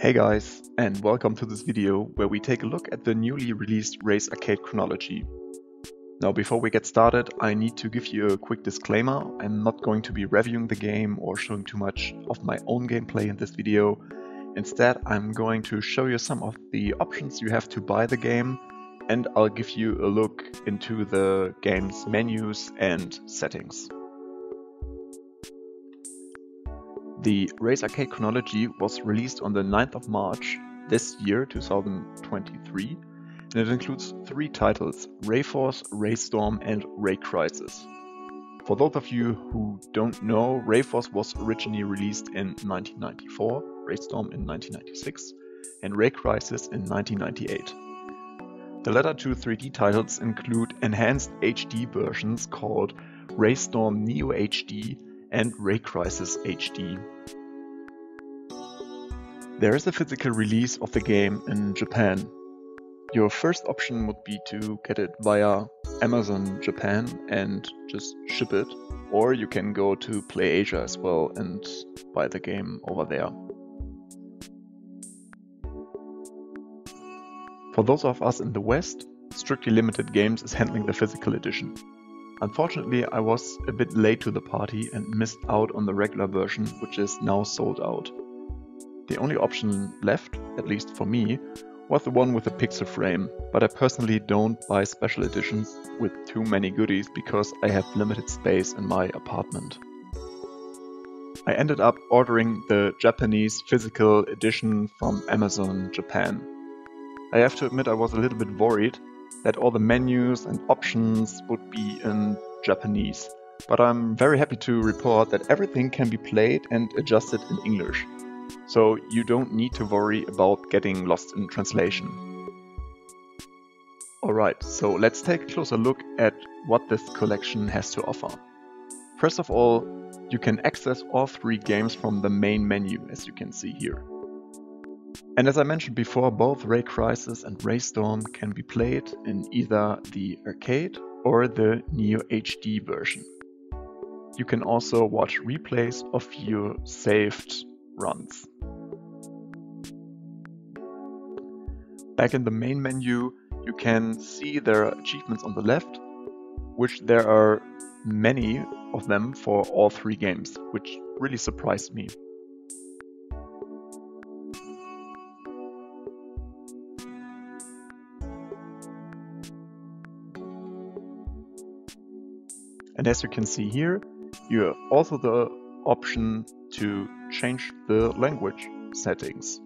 Hey guys, and welcome to this video where we take a look at the newly released Race Arcade Chronology. Now before we get started, I need to give you a quick disclaimer. I'm not going to be reviewing the game or showing too much of my own gameplay in this video. Instead, I'm going to show you some of the options you have to buy the game, and I'll give you a look into the game's menus and settings. The Race Arcade Chronology was released on the 9th of March this year, 2023, and it includes 3 titles: Rayforce, Raystorm and Ray Crisis. For those of you who don't know, Rayforce was originally released in 1994, Raystorm in 1996, and Ray Crisis in 1998. The latter 2 3D titles include enhanced HD versions called Raystorm Neo HD and Ray Crisis HD. There is a physical release of the game in Japan. Your first option would be to get it via Amazon Japan and just ship it, or you can go to Play Asia as well and buy the game over there. For those of us in the West, Strictly Limited Games is handling the physical edition. Unfortunately, I was a bit late to the party and missed out on the regular version, which is now sold out. The only option left, at least for me, was the one with the pixel frame, but I personally don't buy special editions with too many goodies because I have limited space in my apartment. I ended up ordering the Japanese physical edition from Amazon Japan. I have to admit I was a little bit worried that all the menus and options would be in Japanese, but I'm very happy to report that everything can be played and adjusted in English, so you don't need to worry about getting lost in translation. Alright, so let's take a closer look at what this collection has to offer. First of all, you can access all 3 games from the main menu, as you can see here. And as I mentioned before, both Ray Crisis and Raystorm can be played in either the arcade or the Neo HD version. You can also watch replays of your saved runs. Back in the main menu, you can see there are achievements on the left, which there are many of them for all 3 games, which really surprised me. And as you can see here, you have also the option to change the language settings.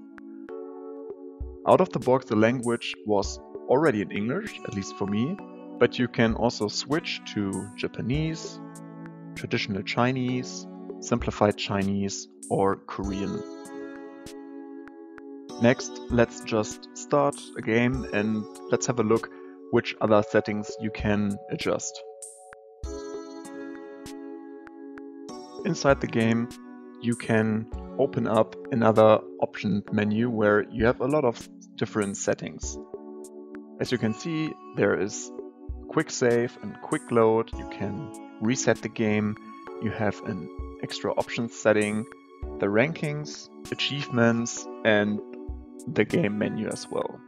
Out of the box, the language was already in English, at least for me, but you can also switch to Japanese, traditional Chinese, simplified Chinese, or Korean. Next, let's just start a game and let's have a look which other settings you can adjust. Inside the game, you can open up another option menu where you have a lot of different settings. As you can see, there is quick save and quick load. You can reset the game. You have an extra options setting, the rankings, achievements, and the game menu as well.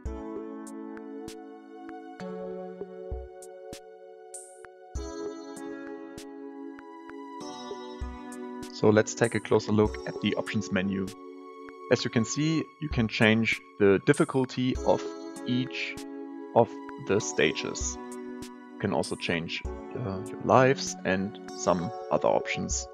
So let's take a closer look at the options menu. As you can see, you can change the difficulty of each of the stages. You can also change your lives and some other options.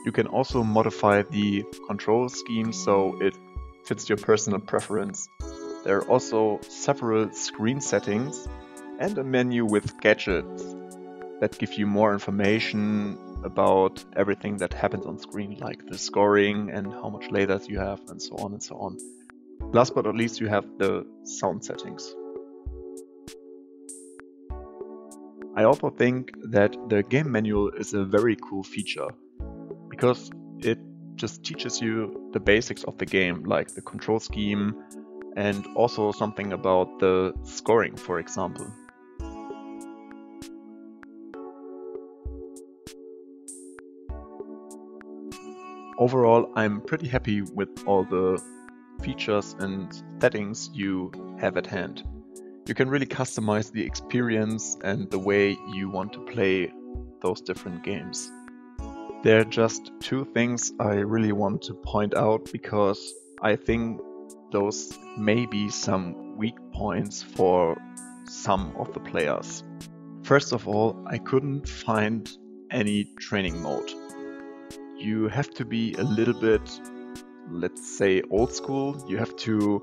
You can also modify the control scheme so it fits your personal preference. There are also several screen settings and a menu with gadgets that give you more information about everything that happens on screen, like the scoring and how much lasers you have and so on and so on. Last but not least, you have the sound settings. I also think that the game manual is a very cool feature because it just teaches you the basics of the game, like the control scheme and also something about the scoring, for example. Overall, I'm pretty happy with all the features and settings you have at hand. You can really customize the experience and the way you want to play those different games. There are just two things I really want to point out because I think those may be some weak points for some of the players. First of all, I couldn't find any training mode. You have to be a little bit, let's say, old school. You have to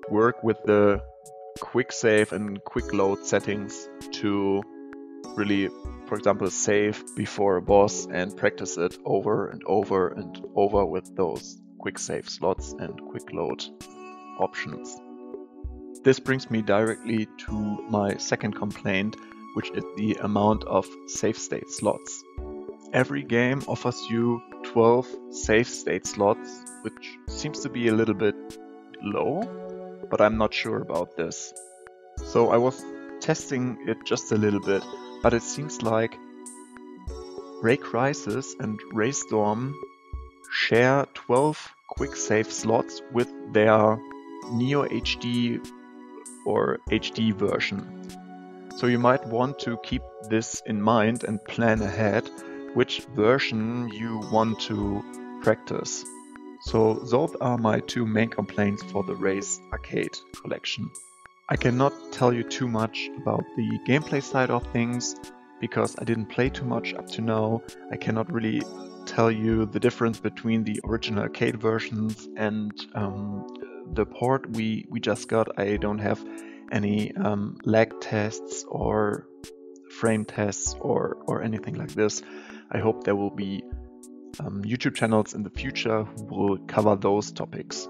work with the quick save and quick load settings to really, for example, save before a boss and practice it over and over and over with those quick save slots and quick load options. This brings me directly to my second complaint, which is the amount of save state slots. Every game offers you 12 save state slots, which seems to be a little bit low, but I'm not sure about this. So I was testing it just a little bit, but it seems like Ray Crisis and Ray Storm share 12 quick save slots with their Neo HD or HD version. So you might want to keep this in mind and plan ahead which version you want to practice. So those are my two main complaints for the Race Arcade collection. I cannot tell you too much about the gameplay side of things because I didn't play too much up to now. I cannot really tell you the difference between the original arcade versions and the port we just got. I don't have any lag tests or frame tests or anything like this. I hope there will be YouTube channels in the future who will cover those topics.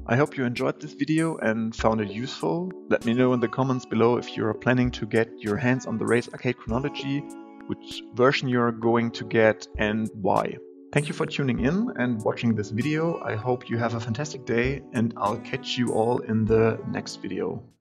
I hope you enjoyed this video and found it useful. Let me know in the comments below if you're planning to get your hands on the Race Arcade Chronology, which version you're going to get and why. Thank you for tuning in and watching this video. I hope you have a fantastic day and I'll catch you all in the next video.